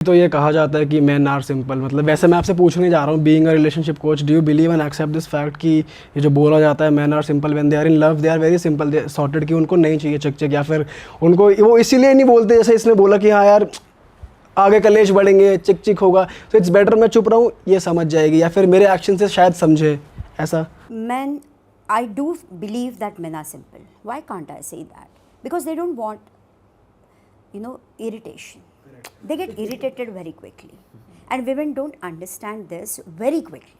तो ये कहा जाता है कि मेन आर सिंपल, मतलब वैसे मैं आपसे पूछने जा रहा हूँ, being a relationship coach, do you believe and accept this fact कि ये जो बोला जाता है men are simple when they are in love, they are very simple, they sorted, कि उनको नहीं चाहिए चकचक, या फिर उनको वो इसीलिए नहीं बोलते जैसे इसने बोला कि हाँ यार आगे कलेश बढ़ेंगे, चिक चिक होगा, तो इट्स बेटर मैं चुप रहूँ, ये समझ जाएगी, या फिर मेरे एक्शन से शायद समझे, ऐसा? Men, I do believe that men are simple. Why can't I say that? Because they don't want, irritation. They get irritated very quickly. And women don't understand this very quickly.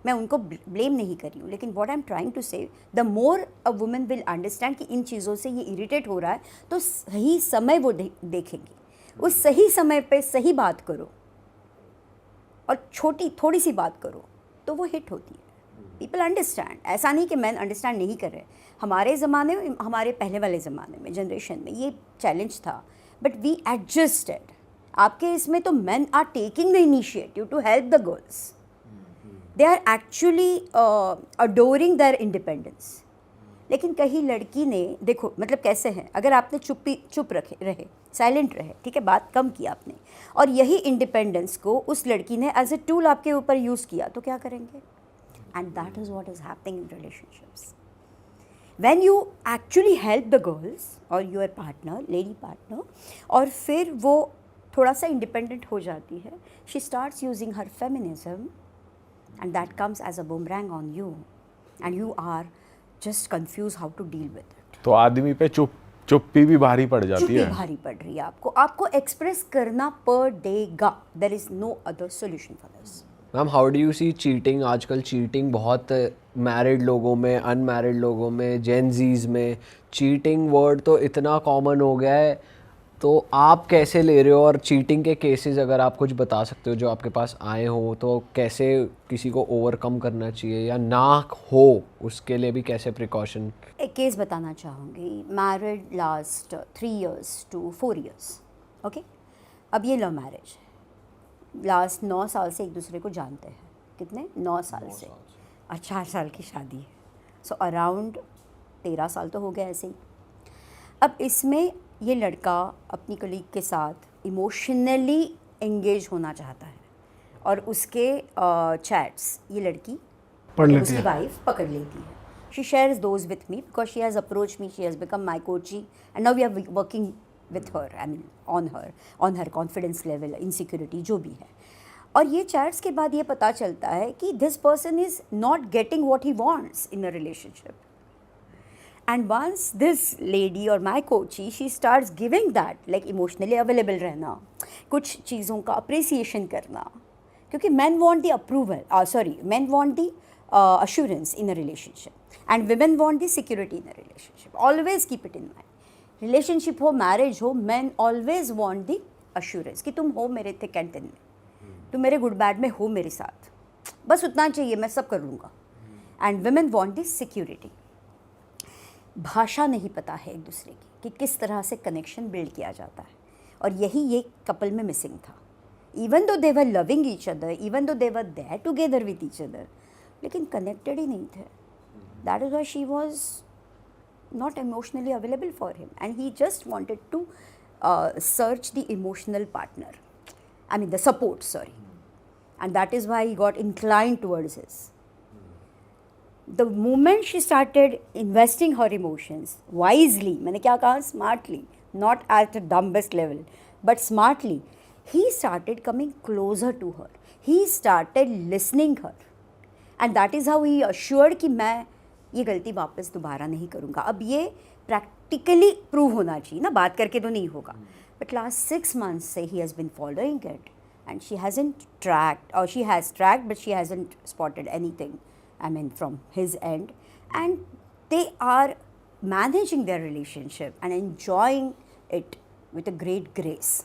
मैं उनको blame नहीं कर रही हूँ, लेकिन what I'm trying to say, the more a woman will understand कि इन चीज़ों से ये इरिटेट हो रहा है, तो सही समय वो देखेंगी, उस सही समय पे सही बात करो और थोड़ी सी बात करो तो वो हिट होती है। पीपल अंडरस्टैंड, ऐसा नहीं कि मैन अंडरस्टैंड नहीं कर रहे। हमारे ज़माने में, हमारे पहले वाले ज़माने में, जनरेशन में ये चैलेंज था, बट वी एडजस्टेड। आपके इसमें तो man are taking the initiative to help the girls, they are actually adoring their independence. लेकिन कहीं लड़की ने, देखो मतलब कैसे हैं, अगर आपने चुप रहे, साइलेंट रहे, ठीक है, बात कम की आपने, और यही इंडिपेंडेंस को उस लड़की ने एज ए टूल आपके ऊपर यूज़ किया, तो क्या करेंगे? And that is what is happening in relationships. When you actually help the girls or your partner, lady partner, और फिर वो थोड़ा सा independent हो जाती है, she starts using her feminism, and that comes as a boomerang on you, and you are just confused how to deal with it. तो आदमी पे चुप्पी भी भारी पड़ जाती है। चुप्पी भारी पड़ रही है आपको एक्सप्रेस करना पड़ेगा। There is no other solution for this. Ma'am, how do you see cheating? आजकल चीटिंग बहुत मैरिड लोगों में, अनमैरिड लोगों में, जेनजीज में चीटिंग वर्ड तो इतना कॉमन हो गया है, तो आप कैसे ले रहे हो? और चीटिंग के केसेस अगर आप कुछ बता सकते हो जो आपके पास आए हो, तो कैसे किसी को ओवरकम करना चाहिए, या ना हो उसके लिए भी कैसे प्रिकॉशन? एक केस बताना चाहूँगी। Married last 3 years to 4 years, okay. अब ये लव मैरिज है, लास्ट 9 साल से एक दूसरे को जानते हैं। कितने? 9 साल से। और 4 साल की शादी है, सो अराउंड 13 साल तो हो गया ऐसे ही। अब इसमें ये लड़का अपनी कलीग के साथ इमोशनली एंगेज होना चाहता है, और उसके चैट्स ये लड़की पढ़ लेती उसकी है, वाइफ पकड़ लेती है। She shares those with me because she has approach me, she has become my coachee, and now we are working with her, I mean on her confidence level, insecurity जो भी है। और ये चैट्स के बाद ये पता चलता है कि this person is not getting what he wants in a relationship, and once this lady or my coachee, she starts giving that, like emotionally available रहना, कुछ चीज़ों का appreciation करना, क्योंकि men want the approval, men want the assurance in a relationship, and women want the security in a relationship. Always keep it in mind. Relationship हो, marriage हो, man always want the assurance कि तुम हो मेरे thick and thin में, तुम मेरे good bad में हो मेरे साथ, बस उतना चाहिए, मैं सब कर लूँगा। And women want the security. भाषा नहीं पता है एक दूसरे की कि किस तरह से कनेक्शन बिल्ड किया जाता है, और यही ये कपल में मिसिंग था। Even though they were loving each other, even though they were there together with each other, लेकिन कनेक्टेड ही नहीं थे। That is why she was not emotionally available for him, and he just wanted to search the emotional partner, I mean the support, and that is why he got inclined towards his. The moment she started investing her emotions wisely, मैंने क्या कहा, smartly, not at the dumbest level but smartly, he started coming closer to her, he started listening her, and that is how he assured कि मैं ये गलती वापस दोबारा नहीं करूँगा। अब ये प्रैक्टिकली प्रूव होना चाहिए ना, बात करके तो नहीं होगा। बट लास्ट 6 months से ही has been following it, and she hasn't tracked, और she has tracked but she hasn't spotted anything, I mean from his end, and they are managing their relationship and enjoying it with a great grace.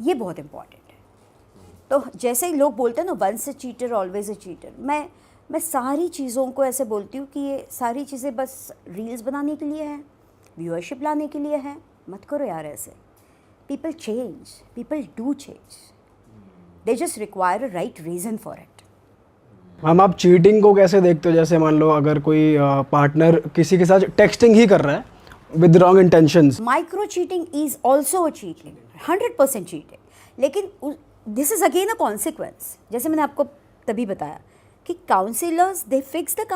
ये बहुत important है। तो जैसे ही लोग बोलते हैं ना, once a cheater always a cheater, मैं सारी चीज़ों को ऐसे बोलती हूँ कि ये सारी चीज़ें बस रील्स बनाने के लिए हैं, व्यूअरशिप लाने के लिए है। मत करो यार ऐसे। People change, people do change, they just require a right reason for it. Ma'am आप चीटिंग को कैसे देखते हो? जैसे मान लो अगर कोई पार्टनर किसी के साथ टेक्सटिंग ही कर रहा है with wrong intentions. Micro cheating is also a cheating, 100% cheating. लेकिन this is again a consequence, जैसे मैंने आपको तभी बताया कि counsellors they fix the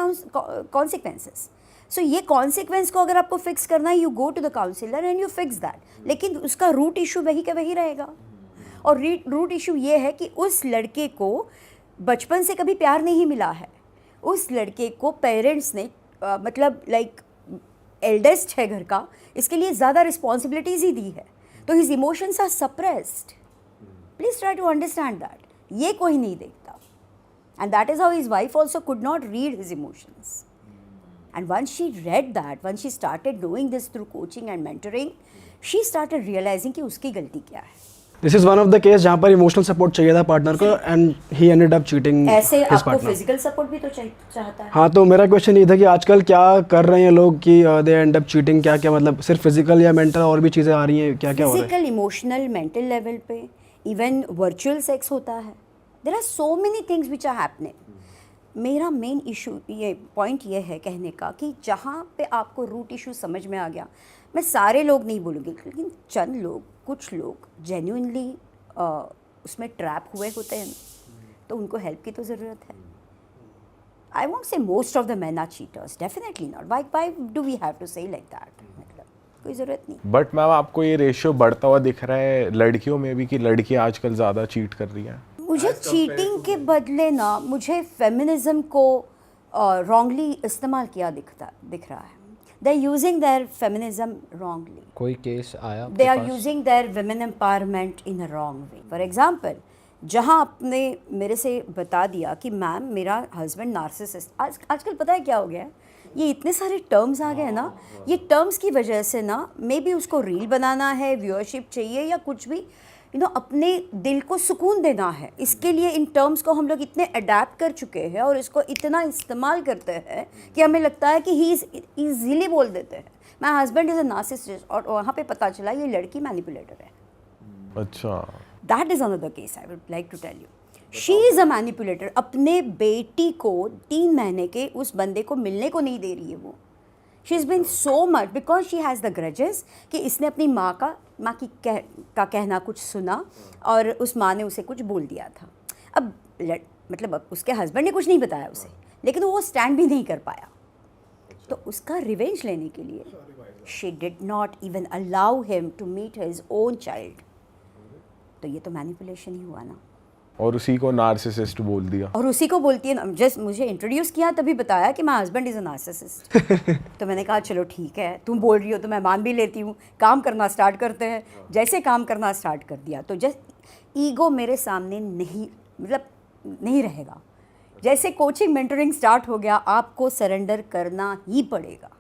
consequences. So ये कॉन्सिक्वेंस को अगर आपको फिक्स करना है, you go to the counsellor and you fix that. लेकिन उसका रूट इशू वही का वही रहेगा. और रूट इशू ये है कि उस लड़के को बचपन से कभी प्यार नहीं मिला है. उस लड़के को पेरेंट्स ने मतलब लाइक एल्डेस्ट है घर का, इसके लिए ज़्यादा रिस्पॉन्सिबिलिटीज़ ही दी है. तो his emotions are suppressed. Please try to understand that. ये कोई नहीं देखता. And that is how his wife also could not read his emotions. And once she read that, once she started doing this through coaching and mentoring, she started realizing कि उसकी गलती क्या है. This is one of the case जहाँ पर emotional support चाहिए था partner को and he ended up cheating ऐसे हिज आपको पार्टनर. फिजिकल सपोर्ट भी तो चाहता है. हाँ, तो मेरा क्वेश्चन ये था कि आजकल क्या कर रहे हैं लोग कि दे एंड अप चीटिंग. क्या क्या मतलब सिर्फ फिजिकल या मेंटल और भी चीज़ें आ रही हैं? क्या क्या हो रहा है? फिजिकल, इमोशनल, मेंटल लेवल पे, इवन वर्चुअल सेक्स होता है. There are so many things which are happening. मेरा मेन इशू ये पॉइंट ये है कहने का कि जहाँ पे आपको रूट इशू समझ में आ गया, मैं सारे लोग नहीं बोलूँगी लेकिन चंद लोग, कुछ लोग जेन्युइनली उसमें ट्रैप हुए होते हैं, तो उनको हेल्प की तो ज़रूरत है. I won't say most of the men are cheaters, definitely not. Why do we have to say like that? मतलब कोई ज़रूरत नहीं. बट मैम आपको ये रेशियो बढ़ता हुआ दिख रहा है लड़कियों में भी कि लड़कियां आजकल ज़्यादा चीट कर रही हैं? मुझे चीटिंग के बदले ना मुझे फेमिनिज्म को रॉन्गली इस्तेमाल किया दिख रहा है. They are using their feminism wrongly. कोई केस आया आपके दे आर पास? Using their women empowerment in a wrong way. For example, जहाँ आपने मेरे से बता दिया कि मैम मेरा हस्बैंड नार्सिसिस्ट. आजकल पता है क्या हो गया है, ये इतने सारे टर्म्स आ गए हैं ना, ये टर्म्स की वजह से ना मे बी उसको रील बनाना है, व्यूअरशिप चाहिए या कुछ भी, अपने दिल को सुकून देना है, इसके लिए इन टर्म्स को हम लोग इतने अडेप्ट कर चुके हैं और इसको इतना इस्तेमाल करते हैं कि हमें लगता है कि ही इज़ ईजीली बोल देते हैं my husband is a narcissist, और वहाँ पे पता चला ये लड़की मैनिपुलेटर है. अच्छा. That is another case I would like to tell you. She is a manipulator. अपने बेटी को 3 महीने के उस बंदे को मिलने को नहीं दे रही है वो. She is been so much because she has the grudges कि इसने अपनी माँ की कहना कुछ सुना और उस माँ ने उसे कुछ बोल दिया था. अब मतलब अब उसके हस्बैंड ने कुछ नहीं बताया उसे, लेकिन वो स्टैंड भी नहीं कर पाया. तो उसका रिवेंज लेने के लिए she did not even allow him to meet his own child. तो ये तो मैनिपुलेशन ही हुआ ना. और उसी को नार्सिसिस्ट बोल दिया. और उसी को बोलती है. जस्ट मुझे इंट्रोड्यूस किया तभी बताया कि my husband is a narcissist. तो मैंने कहा चलो ठीक है, तुम बोल रही हो तो मैं मान भी लेती हूँ. काम करना स्टार्ट करते हैं. जैसे काम करना स्टार्ट कर दिया तो जस्ट ईगो मेरे सामने नहीं रहेगा. जैसे कोचिंग मेंटरिंग स्टार्ट हो गया, आपको सरेंडर करना ही पड़ेगा.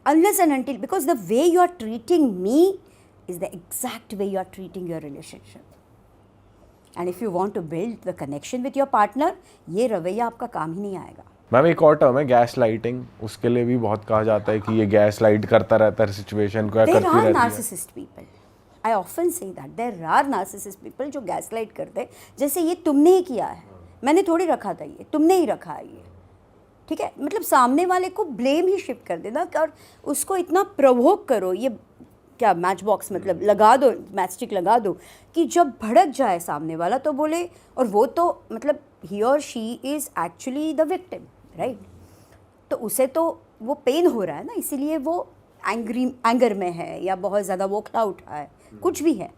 Unless and until, because the way you are treating me is the exact way you are treating your relationship. And if you want to build the connection with your partner, ये रवैया आपका काम ही नहीं आएगा. Ma'am एक और term है gas lighting, उसके लिए भी बहुत कहा जाता है कि ये गैस लाइट करता रहता है सिचुएशन को या करती रहती है. Narcissist people, I often say that there are narcissist people जो गैस लाइट करते हैं. जैसे ये तुमने ही किया है, मैंने थोड़ी रखा था, ये तुमने ही रखा है ये, ठीक है. मतलब सामने वाले को ब्लेम ही शिफ्ट कर देना और उसको इतना प्रोवोक करो, ये क्या मैच बॉक्स मतलब लगा दो, मैच स्टिक लगा दो कि जब भड़क जाए सामने वाला तो बोले. और वो तो मतलब ही और she is actually the victim, right. तो उसे तो वो पेन हो रहा है ना, इसीलिए वो एंगर में है या बहुत ज़्यादा वो खड़ा उठा है, कुछ भी है.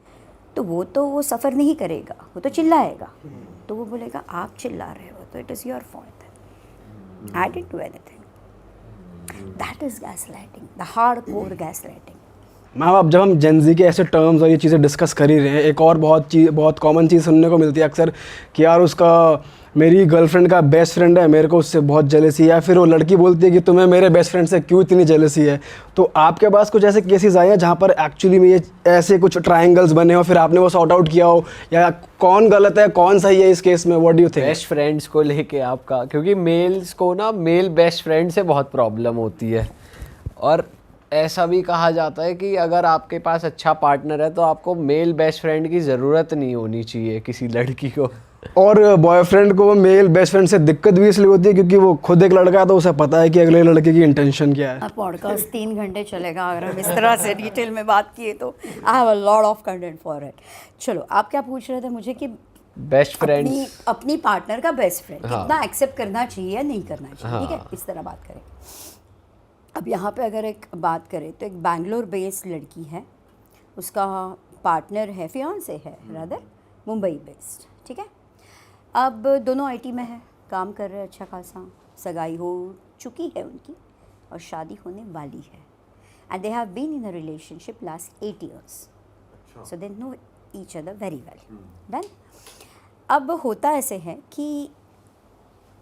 तो वो सफ़र नहीं करेगा, वो तो चिल्लाएगा. तो वो बोलेगा आप चिल्ला रहे हो तो it is your fault, I didn't do anything. That is gas lighting, the hard core gas lighting. Ma'am अब जब हम जेनजी के ऐसे टर्म्स और ये चीज़ें डिस्कस कर ही रहे हैं, एक और बहुत कॉमन चीज़ सुनने को मिलती है अक्सर कि यार उसका मेरी गर्लफ्रेंड का बेस्ट फ्रेंड है, मेरे को उससे बहुत जेलसी है. या फिर वो लड़की बोलती है कि तुम्हें मेरे बेस्ट फ्रेंड से क्यों इतनी जेलसी है. तो आपके पास कुछ ऐसे केसेस आए हैं जहाँ पर एक्चुअली में ये ऐसे कुछ ट्रायंगल्स बने हो, फिर आपने वो सॉर्ट आउट किया हो, या कौन गलत है कौन सही है इस केस में? What do you think? Best friends को लेके आपका, क्योंकि मेल्स को ना मेल बेस्ट फ्रेंड से बहुत प्रॉब्लम होती है. और ऐसा भी कहा जाता है कि अगर आपके पास अच्छा पार्टनर है तो आपको मेल बेस्ट फ्रेंड की ज़रूरत नहीं होनी चाहिए किसी लड़की को. और बॉयफ्रेंड को मेल बेस्ट फ्रेंड से दिक्कत भी इसलिए होती है क्योंकि वो खुद एक लड़का है तो उसे पता है कि अगले लड़के की इंटेंशन क्या है। पॉडकास्ट 3 घंटे चलेगा अगर हम इस तरह से डिटेल में बात किए तो। I have a lot of content for it. चलो, आप क्या पूछ रहे थे मुझे कि बेस्ट फ्रेंड्स अपनी पार्टनर का बेस्ट फ्रेंड हाँ। कितना एक्सेप्ट करना चाहिए या नहीं करना चाहिए, हाँ। ठीक है, इस तरह बात करें। अब यहाँ पे अगर एक बात करें तो एक बैंगलोर बेस्ड लड़की है, उसका पार्टनर है, फियांसे है रादर, मुंबई बेस्ड, ठीक है। अब दोनों आईटी में है, काम कर रहे हैं अच्छा खासा, सगाई हो चुकी है उनकी और शादी होने वाली है। And they have been in a relationship last 8 years, so they know each other very well. Done. अब होता ऐसे है कि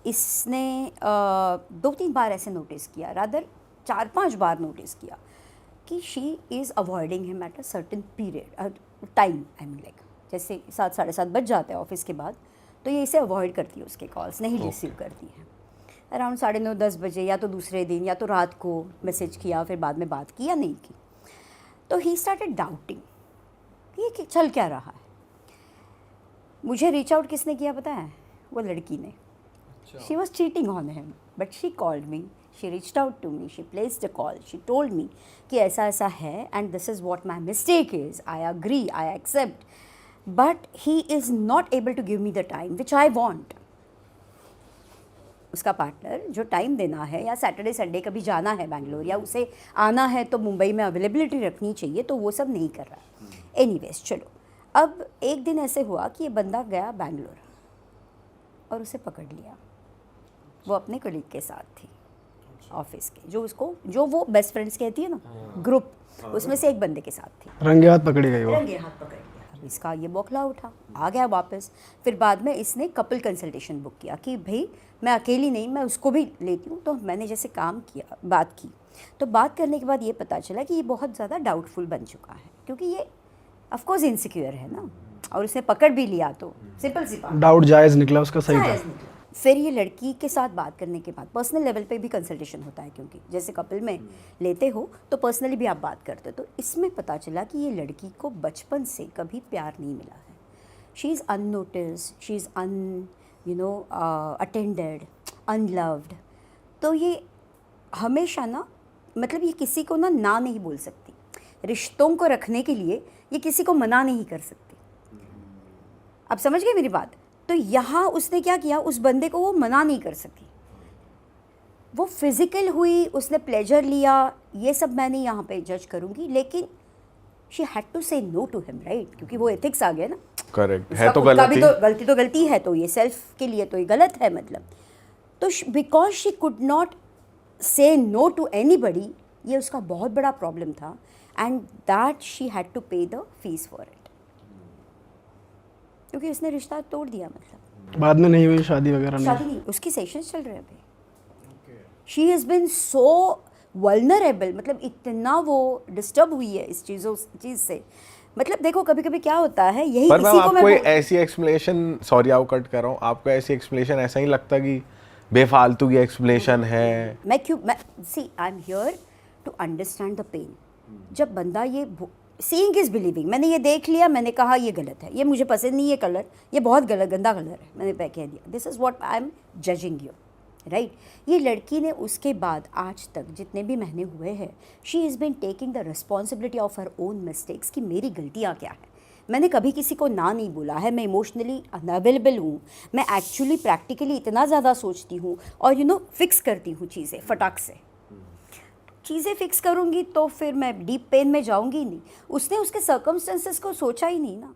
इसने 2-3 बार ऐसे नोटिस किया, रादर 4-5 बार नोटिस किया कि she is avoiding him at a certain period time. I mean like जैसे 7-7:30 बज जाते हैं ऑफिस के बाद, तो ये इसे अवॉइड करती है, उसके कॉल्स नहीं रिसीव करती है। अराउंड 9:30-10 बजे या तो दूसरे दिन या तो रात को मैसेज किया, फिर बाद में बात की या नहीं की, तो ही स्टार्टेड डाउटिंग ये चल क्या रहा है। मुझे रीच आउट किसने किया पता है? वो लड़की ने। She was cheating on him but she called me, she reached out to me, she placed a call, she told me कि ऐसा ऐसा है and this is what my mistake is, I agree, I accept, but he is not able to give me the time which I want. उसका partner जो time देना है या Saturday Sunday कभी जाना है बैंगलोर या उसे आना है तो मुंबई में अवेलेबिलिटी रखनी चाहिए, तो वो सब नहीं कर रहा है। एनीवेज चलो, अब एक दिन ऐसे हुआ कि ये बंदा गया बैंगलोर और उसे पकड़ लिया। वो अपने कलीग के साथ थी ऑफिस के, जो वो बेस्ट फ्रेंड्स कहती है ना, ग्रुप, उसमें से एक बंदे के साथ थी। रंगे हाथ पकड़ी गई वो। रंगे हाथ पकड़ लिया। अब इसका ये बौखला उठा, आ गया वापस। फिर बाद में इसने कपल कंसल्टेशन बुक किया कि भाई मैं अकेली नहीं, मैं उसको भी लेती हूँ। तो मैंने जैसे काम किया, बात की, तो बात करने के बाद ये पता चला कि ये बहुत ज़्यादा डाउटफुल बन चुका है, क्योंकि ये ऑफकोर्स इनसिक्योर है ना, और उसने पकड़ भी लिया तो सिंपल सी बात, डाउट जायज़ निकला उसका, सही था। जायज़ निकला। फिर ये लड़की के साथ बात करने के बाद पर्सनल लेवल पे भी कंसल्टेशन होता है, क्योंकि जैसे कपल में लेते हो तो पर्सनली भी आप बात करते हो। तो इसमें पता चला कि ये लड़की को बचपन से कभी प्यार नहीं मिला है। She is unnoticed, she is attended, unloved. तो ये हमेशा ना, मतलब ये किसी को ना नहीं बोल सकती, रिश्तों को रखने के लिए ये किसी को मना नहीं कर सकती। आप समझ गए मेरी बात? तो यहाँ उसने क्या किया, उस बंदे को वो मना नहीं कर सकी, वो फिजिकल हुई, उसने प्लेजर लिया, ये सब मैं नहीं यहाँ पे जज करूँगी, लेकिन शी हैड टू से नो टू हिम, राइट? क्योंकि वो एथिक्स आ गया ना। करेक्ट उसका है तो खुद का भी गलती। तो गलती है, तो ये सेल्फ के लिए तो ये गलत है, मतलब। तो because she could not say no to anybody, ये उसका बहुत बड़ा प्रॉब्लम था, and that she had to pay the fees for it, क्योंकि उसने रिश्ता तोड़ दिया। मतलब बाद में नहीं हुई शादी वगैरह? शादी नहीं, उसकी सेशंस चल रहे हैं अभी। She has been so vulnerable, मतलब इतना वो डिस्टर्ब हुई है इस चीज़ से। मतलब देखो, कभी कभी क्या होता है, यही पर मैम इसी को आपको मैं ऐसी एक्सप्लेनेशन, सॉरी आप कट कर रहा हूँ, आपको ऐसी एक्सप्लेनेशन ऐसा ही लगता कि बेफालतू की एक्सप्लेनेशन है? मैं see I am here to understand the pain. जब बंदा ये सीइंग इज बिलीविंग, मैंने ये देख लिया, मैंने कहा ये गलत है, ये मुझे पसंद नहीं, ये कलर ये बहुत गलत गंदा कलर है, मैंने कह दिया, this is what I am judging you, right? ये लड़की ने उसके बाद आज तक जितने भी महीने हुए हैं, she is been taking the responsibility of her own mistakes कि मेरी गलतियाँ क्या है। मैंने कभी किसी को ना नहीं बोला है, मैं इमोशनली अनअवेलेबल हूँ, मैं एक्चुअली प्रैक्टिकली इतना ज़्यादा सोचती हूँ और फिक्स करती हूँ चीज़ें फटाक से। चीज़ें फिक्स करूँगी तो फिर मैं डीप पेन में जाऊँगी नहीं। उसने उसके सर्कमस्टेंसेस को सोचा ही नहीं ना।